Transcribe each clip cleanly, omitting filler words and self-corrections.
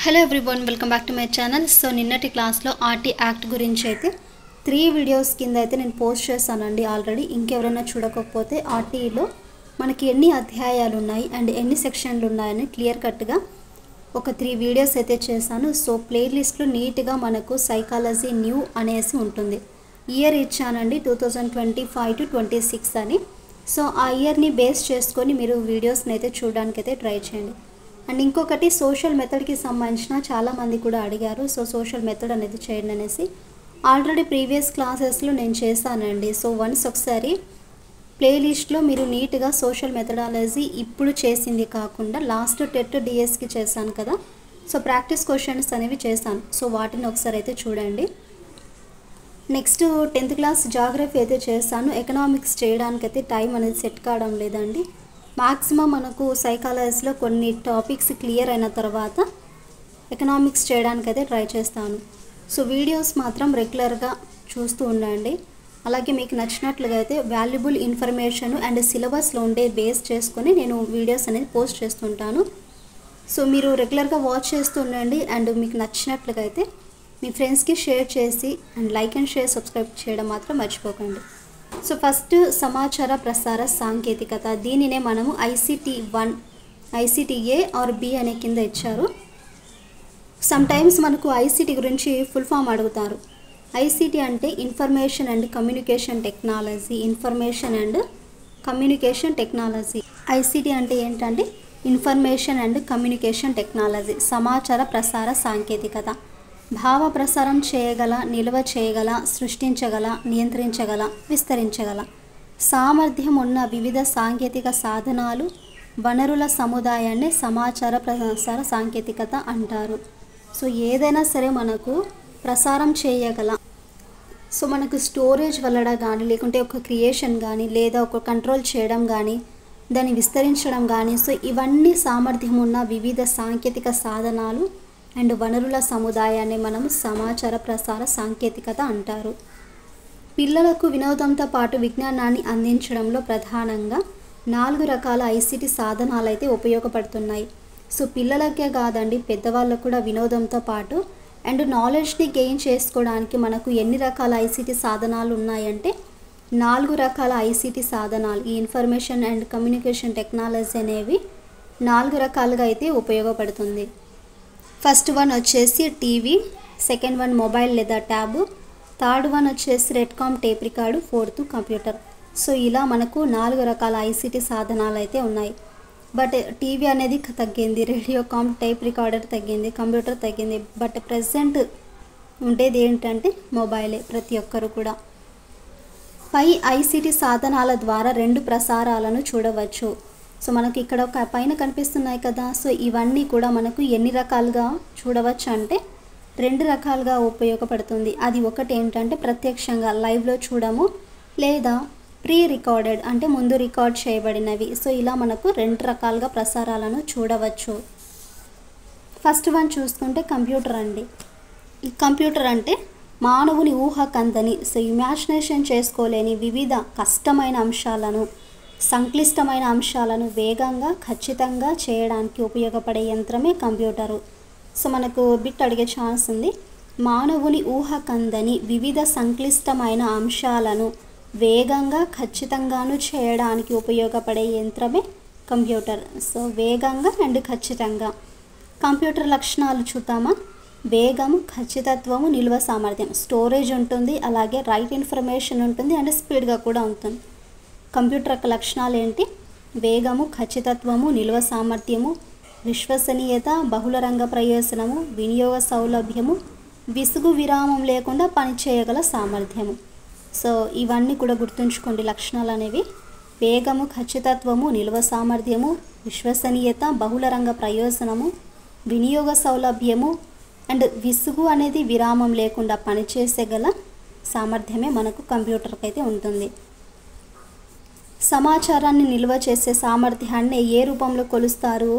Hello everyone, welcome back to my channel. So నిన్నటి క్లాస్లో RT act గురించి అయితే 3 వీడియోస్ కింద అయితే నేను పోస్ట్ చేశానండి ఆల్రెడీ. ఇంకెవరైనా చూడకపోతే ఆర్టీలో మనకి ఎన్ని అధ్యాయాలు ఉన్నాయి అండ్ ఎన్ని సెక్షన్లు ఉన్నాయని క్లియర్ కట్గా ఒక 3 వీడియోస్ అయితే చేశాను. సో ప్లేలిస్ట్లో నీట్గా మనకు సైకాలజీ న్యూ అనేసి ఉంటుంది. ఇయర్ ఇచ్చానండి 2025 to 26 అని. సో ఆ ఇయర్ని బేస్ చేసుకొని మీరు వీడియోస్ని అయితే చూడడానికి అయితే ట్రై చేయండి. అండ్ ఇంకొకటి సోషల్ మెథడ్కి సంబంధించిన చాలామంది కూడా అడిగారు. సో సోషల్ మెథడ్ అనేది చేయండి అనేసి ఆల్రెడీ ప్రీవియస్ క్లాసెస్లో నేను చేశానండి. సో వన్స్ ఒకసారి ప్లేలిస్ట్లో మీరు నీట్గా సోషల్ మెథడాలజీ ఇప్పుడు చేసింది కాకుండా లాస్ట్ టెట్ డిఎస్కి చేశాను కదా, సో ప్రాక్టీస్ క్వశ్చన్స్ అనేవి చేశాను. సో వాటిని ఒకసారి అయితే చూడండి. నెక్స్ట్ 10th క్లాస్ జాగ్రఫీ అయితే చేశాను. ఎకనామిక్స్ చేయడానికి అయితే టైం అనేది సెట్ కావడం లేదండి. మ్యాక్సిమం మనకు సైకాలజీలో కొన్ని టాపిక్స్ క్లియర్ అయిన తర్వాత ఎకనామిక్స్ చేయడానికి అయితే ట్రై చేస్తాను. సో వీడియోస్ మాత్రం రెగ్యులర్గా చూస్తూ ఉండండి. అలాగే మీకు నచ్చినట్లుగా అయితే వాల్యుబుల్ ఇన్ఫర్మేషన్ అండ్ సిలబస్లో ఉండే బేస్ చేసుకొని నేను వీడియోస్ అనేది పోస్ట్ చేస్తుంటాను. సో మీరు రెగ్యులర్గా వాచ్ చేస్తూ ఉండండి. అండ్ మీకు నచ్చినట్లుగా అయితే మీ ఫ్రెండ్స్కి షేర్ చేసి and like and share subscribe చేయడం మాత్రం మర్చిపోకండి. సో ఫస్ట్ సమాచార ప్రసార సాంకేతికత, దీనినే మనము ICT1, ICTA ఆర్ బి అనే కింద ఇచ్చారు. సమ్టైమ్స్ మనకు ICT గురించి ఫుల్ ఫామ్ అడుగుతారు. ICT అంటే information and communication technology. Information and communication technology. ICT అంటే ఏంటంటే ఇన్ఫర్మేషన్ అండ్ కమ్యూనికేషన్ టెక్నాలజీ, సమాచార ప్రసార సాంకేతికత. భావ ప్రసారం చేయగల, నిల్వ చేయగల, సృష్టించగల, నియంత్రించగల, విస్తరించగల సామర్థ్యం ఉన్న వివిధ సాంకేతిక సాధనాలు, వనరుల సముదాయాన్ని సమాచార ప్రసార సాంకేతికత అంటారు. సో ఏదైనా సరే మనకు ప్రసారం చేయగల, సో మనకు స్టోరేజ్ వెళ్ళడం కానీ, లేకుంటే ఒక క్రియేషన్ కానీ, లేదా ఒక కంట్రోల్ చేయడం కానీ, దాన్ని విస్తరించడం కానీ, సో ఇవన్నీ సామర్థ్యం ఉన్న వివిధ సాంకేతిక సాధనాలు అండ్ వనరుల సముదాయాన్ని మనం సమాచార ప్రసార సాంకేతికత అంటారు. పిల్లలకు వినోదంతో పాటు విజ్ఞానాన్ని అందించడంలో ప్రధానంగా 4 రకాల ICT సాధనాలు అయితే ఉపయోగపడుతున్నాయి. సో పిల్లలకే కాదండి, పెద్దవాళ్ళకు కూడా వినోదంతో పాటు అండ్ నాలెడ్జ్ని గెయిన్ చేసుకోవడానికి మనకు ఎన్ని రకాల ICT సాధనాలు ఉన్నాయంటే 4 రకాల ICT సాధనాలు. ఈ ఇన్ఫర్మేషన్ అండ్ కమ్యూనికేషన్ టెక్నాలజీ అనేవి 4 రకాలుగా అయితే ఉపయోగపడుతుంది. ఫస్ట్ వన్ వచ్చేసి టీవీ, సెకండ్ వన్ మొబైల్ లేదా ట్యాబు, థర్డ్ వన్ వచ్చేసి రెడ్కామ్ tape record, fourth computer. So ఇలా మనకు 4 రకాల ICT సాధనాలు అయితే ఉన్నాయి. బట్ టీవీ అనేది తగ్గింది, రేడియోకామ్ టేప్ రికార్డర్ తగ్గింది, కంప్యూటర్ తగ్గింది. బట్ ప్రజెంట్ ఉండేది ఏంటంటే మొబైలే ప్రతి ఒక్కరు కూడా. పై ICT సాధనాల ద్వారా 2 ప్రసారాలను చూడవచ్చు. సో మనకి ఇక్కడ ఒక పైన కనిపిస్తున్నాయి కదా, సో ఇవన్నీ కూడా మనకు ఎన్ని రకాలుగా చూడవచ్చు అంటే 2 రకాలుగా ఉపయోగపడుతుంది. అది ఒకటి ఏంటంటే ప్రత్యక్షంగా లైవ్లో చూడము, లేదా ప్రీ రికార్డెడ్ అంటే ముందు రికార్డ్ చేయబడినవి. సో ఇలా మనకు 2 రకాలుగా ప్రసారాలను చూడవచ్చు. ఫస్ట్ వన్ చూసుకుంటే కంప్యూటర్ అండి. ఈ కంప్యూటర్ అంటే మానవుని ఊహకందని, సో ఇమాజినేషన్ చేసుకోలేని వివిధ కష్టమైన అంశాలను, సంక్లిష్టమైన అంశాలను వేగంగా ఖచ్చితంగా చేయడానికి ఉపయోగపడే యంత్రమే కంప్యూటరు. సో మనకు బిట్ అడిగే ఛాన్స్ ఉంది. మానవుని ఊహకందని వివిధ సంక్లిష్టమైన అంశాలను వేగంగా ఖచ్చితంగాను చేయడానికి ఉపయోగపడే యంత్రమే కంప్యూటర్. సో వేగంగా అండ్ ఖచ్చితంగా. కంప్యూటర్ లక్షణాలు చూద్దామా. వేగము, ఖచ్చితత్వము, నిల్వ సామర్థ్యం, స్టోరేజ్ ఉంటుంది, అలాగే రైట్ ఇన్ఫర్మేషన్ ఉంటుంది అండ్ స్పీడ్గా కూడా ఉంటుంది. కంప్యూటర్ యొక్క లక్షణాలు ఏంటి? వేగము, ఖచ్చితత్వము, నిల్వ సామర్థ్యము, విశ్వసనీయత, బహుళ రంగ ప్రయోజనము, వినియోగ సౌలభ్యము, విసుగు విరామం లేకుండా పనిచేయగల సామర్థ్యము. సో ఇవన్నీ కూడా గుర్తుంచుకోండి లక్షణాలు అనేవి. వేగము, ఖచ్చితత్వము, నిల్వ సామర్థ్యము, విశ్వసనీయత, బహుళ రంగ ప్రయోజనము, వినియోగ సౌలభ్యము అండ్ విసుగు అనేది విరామం లేకుండా పనిచేసేగల సామర్థ్యమే మనకు కంప్యూటర్కి అయితే ఉంటుంది. సమాచారాన్ని నిల్వ చేసే సామర్థ్యాన్ని ఏ రూపంలో కొలుస్తారు?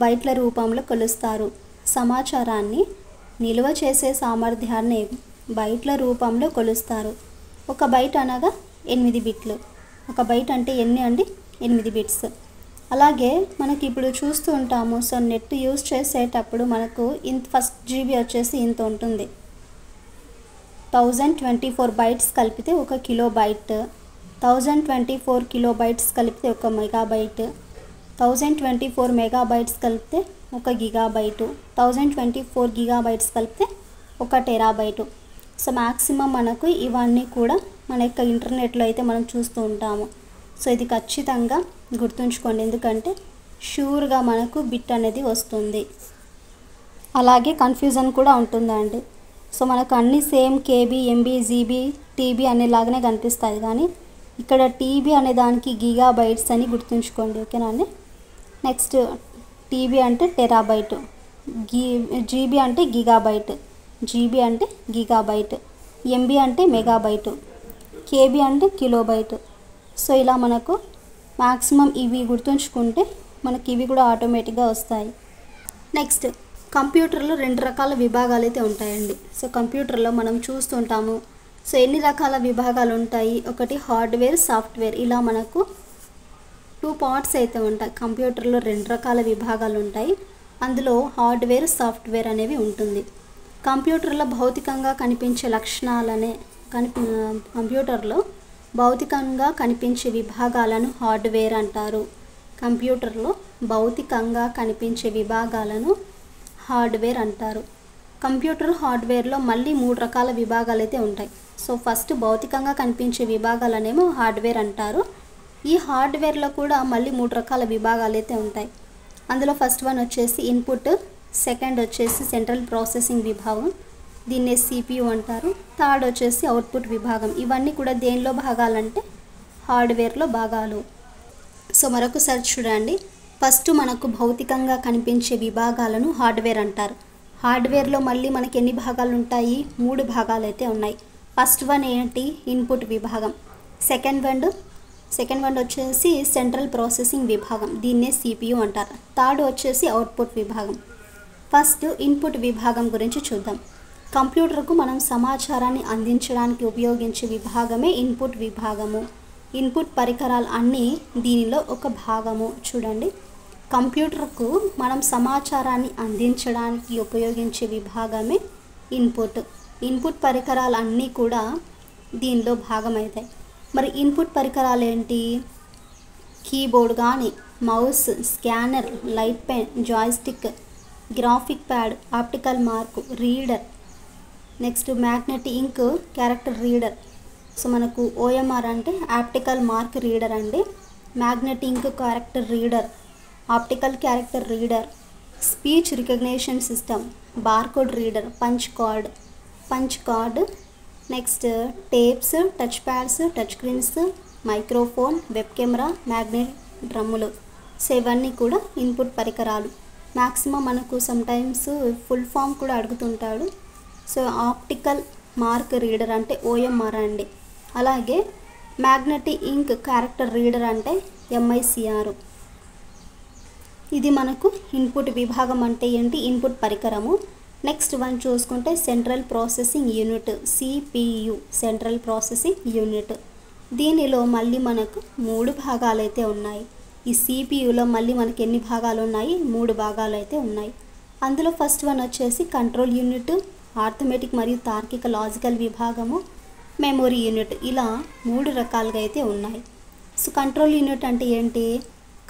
బైట్ల రూపంలో కొలుస్తారు. సమాచారాన్ని నిల్వ చేసే సామర్థ్యాన్ని బైట్ల రూపంలో కొలుస్తారు. ఒక బైట్ అనగా 8 బిట్లు. ఒక బైట్ అంటే ఎన్ని అండి? 8 బిట్స్. అలాగే మనకి ఇప్పుడు చూస్తూ ఉంటాము. సో నెట్ యూజ్ చేసేటప్పుడు మనకు ఫస్ట్ జీబీ వచ్చేసి ఇంత ఉంటుంది. 1024 బైట్స్ కలిపితే 1 కిలోబైట్, 1024 కిలోబైట్స్ కలిపితే 1 మెగాబైట్, 1024 మెగాబైట్స్ కలిపితే 1 గిగాబైటు, 1024 గిగాబైట్స్ కలిపితే 1 టెరాబైటు. సో మ్యాక్సిమం మనకు ఇవన్నీ కూడా మన యొక్క ఇంటర్నెట్లో అయితే మనం చూస్తూ ఉంటాము. సో ఇది ఖచ్చితంగా గుర్తుంచుకోండి, ఎందుకంటే షూర్గా మనకు బిట్ అనేది వస్తుంది. అలాగే కన్ఫ్యూజన్ కూడా ఉంటుందండి. సో మనకు అన్నీ same KB, MB, GB, TB అనేలాగానే కనిపిస్తాయి, కానీ ఇక్కడ టీబీ అనే దానికి గిగాబైట్స్ అని గుర్తుంచుకోండి, ఓకేనా అండి. నెక్స్ట్ టీబీ అంటే టెరాబైట్, జీబీ అంటే గిగాబైట్, జీబీ అంటే గిగాబైట్, ఎంబీ అంటే మెగాబైట్, కేబీ అంటే కిలోబైట్. సో ఇలా మనకు మ్యాక్సిమం ఇవి గుర్తుంచుకుంటే మనకి ఇవి కూడా ఆటోమేటిక్గా వస్తాయి. నెక్స్ట్ కంప్యూటర్లో 2 రకాల విభాగాలు అయితే ఉంటాయండి. సో కంప్యూటర్లో మనం చూస్తుంటాము. సో ఎన్ని రకాల విభాగాలు ఉంటాయి? ఒకటి హార్డ్వేర్, సాఫ్ట్వేర్, ఇలా మనకు 2 పార్ట్స్ అయితే ఉంటాయి. కంప్యూటర్లో 2 రకాల విభాగాలు ఉంటాయి. అందులో హార్డ్వేర్, సాఫ్ట్వేర్ అనేవి ఉంటుంది. కంప్యూటర్లో భౌతికంగా కనిపించే లక్షణాలనే కంప్యూటర్లో భౌతికంగా కనిపించే విభాగాలను హార్డ్వేర్ అంటారు. కంప్యూటర్లో భౌతికంగా కనిపించే విభాగాలను హార్డ్వేర్ అంటారు. కంప్యూటర్ హార్డ్వేర్లో మళ్ళీ 3 రకాల విభాగాలు అయితే ఉంటాయి. సో ఫస్ట్ భౌతికంగా కనిపించే విభాగాలనేమో హార్డ్వేర్ అంటారు. ఈ హార్డ్వేర్లో కూడా మళ్ళీ 3 రకాల విభాగాలు అయితే ఉంటాయి. అందులో ఫస్ట్ వన్ వచ్చేసి ఇన్పుట్, సెకండ్ వచ్చేసి సెంట్రల్ ప్రాసెసింగ్ విభాగం, దీన్నే సిపియు అంటారు. థర్డ్ వచ్చేసి అవుట్పుట్ విభాగం. ఇవన్నీ కూడా దేనిలో భాగాలంటే హార్డ్వేర్లో భాగాలు. సో మరొకసారి చూడండి. ఫస్ట్ మనకు భౌతికంగా కనిపించే విభాగాలను హార్డ్వేర్ అంటారు. హార్డ్వేర్లో మళ్ళీ మనకి ఎన్ని భాగాలు ఉంటాయి? 3 భాగాలు అయితే ఉన్నాయి. ఫస్ట్ వన్ ఏంటి? ఇన్పుట్ విభాగం. సెకండ్ వన్ వచ్చేసి సెంట్రల్ ప్రాసెసింగ్ విభాగం, దీన్నే సిపియు అంటారు. థర్డ్ వచ్చేసి అవుట్పుట్ విభాగం. ఫస్ట్ ఇన్పుట్ విభాగం గురించి చూద్దాం. కంప్యూటర్కు మనం సమాచారాన్ని అందించడానికి ఉపయోగించే విభాగమే ఇన్పుట్ విభాగము. ఇన్పుట్ పరికరాలు అన్నీ దీనిలో ఒక భాగము. చూడండి, కంప్యూటర్కు మనం సమాచారాన్ని అందించడానికి ఉపయోగించే విభాగమే ఇన్పుట్ పరికరాలు అన్నీ కూడా దీనిలో భాగమవుతాయి. మరి ఇన్పుట్ పరికరాలు ఏంటి? కీబోర్డ్ కానీ, mouse, scanner, light pen, joystick, graphic pad, optical mark reader, next magnetic ink character reader. So మనకు ఓఎంఆర్ అంటే ఆప్టికల్ మార్క్ రీడర్ అండి. Magnetic ink character reader, optical character reader, speech recognition system, barcode reader, punch card, next tapes, touch pads, touch screens, microphone, web camera, magnet డ్రమ్ములు. So ఇవన్నీ కూడా input పరికరాలు. Maximum మనకు sometimes full form కూడా అడుగుతుంటాడు. So optical mark reader అంటే OMR అండి. అలాగే magnetic ink character reader అంటే ఎంఐసిఆర్. ఇది మనకు ఇన్పుట్ విభాగం అంటే ఏంటి? ఇన్పుట్ పరికరము. నెక్స్ట్ వన్ చూసుకుంటే central processing unit, CPU, central processing unit. దీనిలో మళ్ళీ మనకు 3 భాగాలు అయితే ఉన్నాయి. ఈ సిపియులో మళ్ళీ మనకి ఎన్ని భాగాలు ఉన్నాయి? 3 భాగాలు అయితే ఉన్నాయి. అందులో ఫస్ట్ వన్ వచ్చేసి కంట్రోల్ యూనిట్, ఆర్థమెటిక్ మరియు తార్కిక లాజికల్ విభాగము, మెమొరీ యూనిట్. ఇలా 3 రకాలుగా అయితే ఉన్నాయి. సో కంట్రోల్ యూనిట్ అంటే ఏంటి?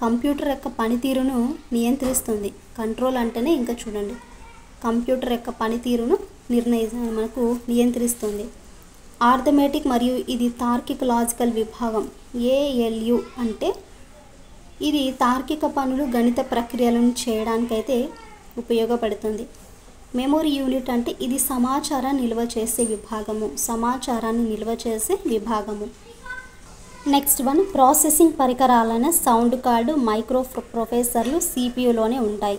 కంప్యూటర్ యొక్క పనితీరును నియంత్రిస్తుంది. కంట్రోల్ అంటేనే ఇంకా చూడండి, కంప్యూటర్ యొక్క పనితీరును మనకు నియంత్రిస్తుంది. ఆర్థమెటిక్ మరియు ఇది తార్కిక లాజికల్ విభాగం, ఏఎల్యు అంటే ఇది తార్కిక పనులు, గణిత ప్రక్రియలను చేయడానికైతే ఉపయోగపడుతుంది. మెమొరీ యూనిట్ అంటే ఇది సమాచారాన్ని నిల్వ చేసే విభాగము. నెక్స్ట్ వన్ ప్రాసెసింగ్ పరికరాలైన సౌండ్ కార్డు, మైక్రో ప్రొసెసర్లు సిపియులోనే ఉంటాయి.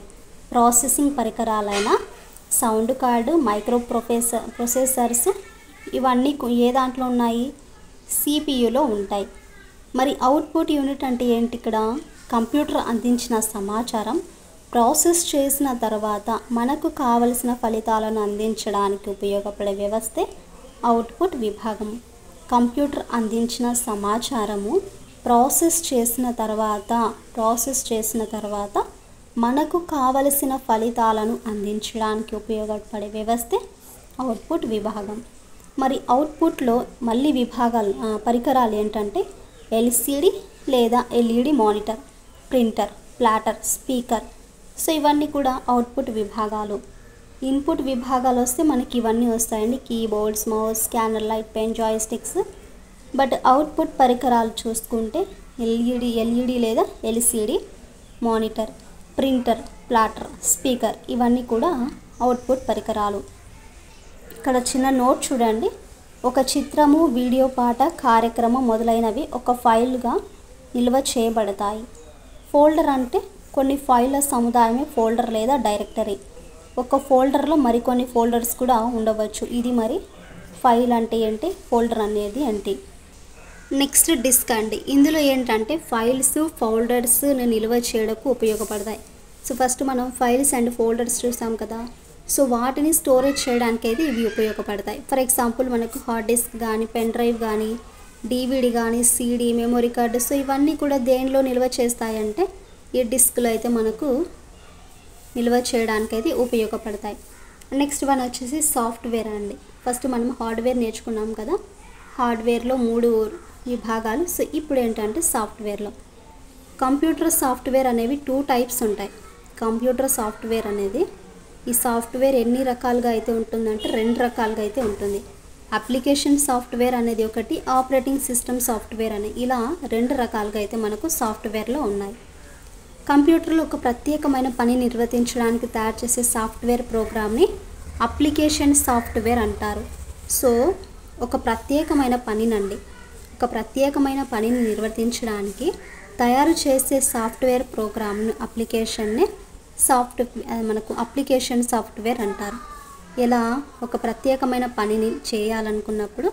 ప్రాసెసింగ్ పరికరాలైన సౌండ్ కార్డు, మైక్రో ప్రొసెసర్స్ ఇవన్నీ ఏ దాంట్లో ఉన్నాయి? సిపియులో ఉంటాయి. మరి అవుట్పుట్ యూనిట్ అంటే ఏంటి? ఇక్కడ కంప్యూటర్ అందించిన సమాచారం ప్రాసెస్ చేసిన తర్వాత మనకు కావలసిన ఫలితాలను అందించడానికి ఉపయోగపడే వ్యవస్థే అవుట్పుట్ విభాగం. కంప్యూటర్ అందించిన సమాచారము ప్రాసెస్ చేసిన తర్వాత మనకు కావలసిన ఫలితాలను అందించడానికి ఉపయోగపడే వ్యవస్థే అవుట్పుట్ విభాగం. మరి అవుట్పుట్లో మళ్ళీ పరికరాలు ఏంటంటే ఎల్సిడి లేదా LED monitor, printer, plotter, speaker. So ఇవన్నీ కూడా అవుట్పుట్ విభాగాలు. ఇన్పుట్ విభాగాలు వస్తే మనకి ఇవన్నీ వస్తాయండి, keyboards, mouse, scanner, light, pen, joysticks. But output పరికరాలు చూసుకుంటే ఎల్ఈడి లేదా LCD, monitor, printer, plotter, speaker ఇవన్నీ కూడా అవుట్పుట్ పరికరాలు. ఇక్కడ చిన్న నోట్ చూడండి. ఒక చిత్రము, వీడియో పాట, కార్యక్రమం మొదలైనవి ఒక ఫైల్గా నిల్వ చేయబడతాయి. ఫోల్డర్ అంటే కొన్ని ఫైళ్ళ సముదాయమే ఫోల్డర్ లేదా డైరెక్టరీ. ఒక ఫోల్డర్లో మరికొన్ని ఫోల్డర్స్ కూడా ఉండవచ్చు. ఇది మరి ఫైల్ అంటే ఏంటి, ఫోల్డర్ అనేది ఏంటి. నెక్స్ట్ డిస్క్ అండి. ఇందులో ఏంటంటే ఫైల్స్, ఫోల్డర్స్ నిల్వ చేయడానికి ఉపయోగపడతాయి. సో ఫస్ట్ మనం ఫైల్స్ అండ్ ఫోల్డర్స్ చూసాం కదా. సో వాటిని స్టోరేజ్ చేయడానికి అయితే ఇవి ఉపయోగపడతాయి. ఫర్ ఎగ్జాంపుల్ మనకు హార్డ్ డిస్క్ కానీ, పెన్ డ్రైవ్ కానీ, డివిడి కానీ, సిడి, మెమొరీ కార్డు. సో ఇవన్నీ కూడా దేనిలో నిల్వ చేస్తాయంటే ఈ డిస్క్లో అయితే మనకు నిల్వ చేయడానికి అయితే ఉపయోగపడతాయి. నెక్స్ట్ వన్ వచ్చేసి సాఫ్ట్వేర్ అండి. ఫస్ట్ మనం హార్డ్వేర్ నేర్చుకున్నాం కదా. హార్డ్వేర్లో 3 విభాగాలు. సో ఇప్పుడు ఏంటంటే సాఫ్ట్వేర్లో కంప్యూటర్ సాఫ్ట్వేర్ అనేవి 2 టైప్స్ ఉంటాయి. కంప్యూటర్ సాఫ్ట్వేర్ అనేది, ఈ సాఫ్ట్వేర్ ఎన్ని రకాలుగా అయితే ఉంటుందంటే 2 రకాలుగా అయితే ఉంటుంది. అప్లికేషన్ సాఫ్ట్వేర్ అనేది ఒకటి, ఆపరేటింగ్ సిస్టమ్ సాఫ్ట్వేర్ అని, ఇలా 2 రకాలుగా అయితే మనకు సాఫ్ట్వేర్లో ఉన్నాయి. కంప్యూటర్లో ఒక ప్రత్యేకమైన పని నిర్వర్తించడానికి తయారు చేసే సాఫ్ట్వేర్ ప్రోగ్రామ్ని అప్లికేషన్ సాఫ్ట్వేర్ అంటారు. సో ఒక ప్రత్యేకమైన పనిని నిర్వర్తించడానికి తయారు చేసే సాఫ్ట్వేర్ ప్రోగ్రామ్ను అప్లికేషన్నే మనకు అప్లికేషన్ సాఫ్ట్వేర్ అంటారు. ఇలా ఒక ప్రత్యేకమైన పనిని చేయాలనుకున్నప్పుడు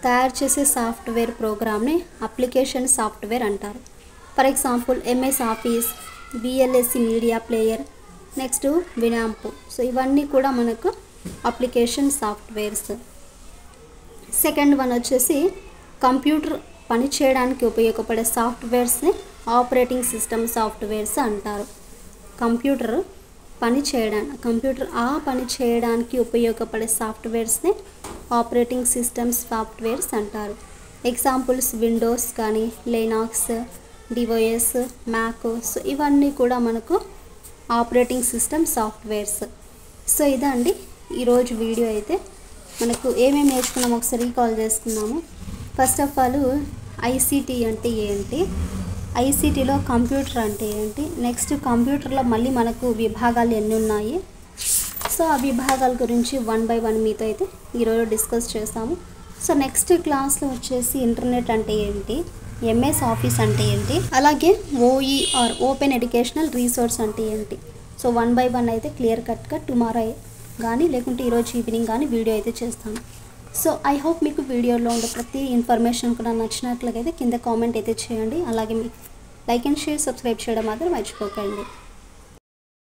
తయారు చేసే సాఫ్ట్వేర్ ప్రోగ్రామ్ని అప్లికేషన్ సాఫ్ట్వేర్ అంటారు. For example MS office, VLC media player, next Winamp. So ఇవన్నీ కూడా మనకు అప్లికేషన్ సాఫ్ట్వేర్స్. సెకండ్ వన్ వచ్చేసి కంప్యూటర్ పని చేయడానికి ఉపయోగపడే సాఫ్ట్వేర్స్ని ఆపరేటింగ్ సిస్టమ్ సాఫ్ట్వేర్స్ అంటారు. కంప్యూటర్ పని చేయడానికి ఉపయోగపడే సాఫ్ట్వేర్స్ని ఆపరేటింగ్ సిస్టమ్ సాఫ్ట్వేర్స్ అంటారు. ఎగ్జాంపుల్స్ విండోస్ కానీ, లైనాక్స్, డివోఎస్, మ్యాక్. సో ఇవన్నీ కూడా మనకు ఆపరేటింగ్ సిస్టమ్ సాఫ్ట్వేర్స్. సో ఇదండి ఈరోజు వీడియో. అయితే మనకు ఏమేమి నేర్చుకున్నాము ఒకసారి రీకాల్ చేసుకున్నాము. ఫస్ట్ ఆఫ్ ఆల్ ఐసీటీ అంటే ఏంటి, ఐసీటీలో కంప్యూటర్ అంటే ఏంటి, నెక్స్ట్ కంప్యూటర్లో మళ్ళీ మనకు విభాగాలు ఎన్ని ఉన్నాయి. సో ఆ విభాగాల గురించి 1 by 1 మీతో అయితే ఈరోజు డిస్కస్ చేస్తాము. సో నెక్స్ట్ క్లాస్లో వచ్చేసి ఇంటర్నెట్ అంటే ఏంటి, ఎంఎస్ ఆఫీస్ అంటే ఏంటి, అలాగే ఓఈఆర్ ఓపెన్ ఎడ్యుకేషనల్ రీసోర్స్ అంటే ఏంటి. సో 1 by 1 అయితే క్లియర్ కట్గా టుమారో కానీ లేకుంటే ఈరోజు ఈవినింగ్ కానీ వీడియో అయితే చేస్తాను. సో ఐ హోప్ మీకు వీడియోలో ఉండే ప్రతి ఇన్ఫర్మేషన్ కూడా నచ్చినట్లయితే కింద కామెంట్ అయితే చేయండి. అలాగే మీకు లైక్ అండ్ షేర్, సబ్స్క్రైబ్ చేయడం మాత్రం మర్చిపోకండి.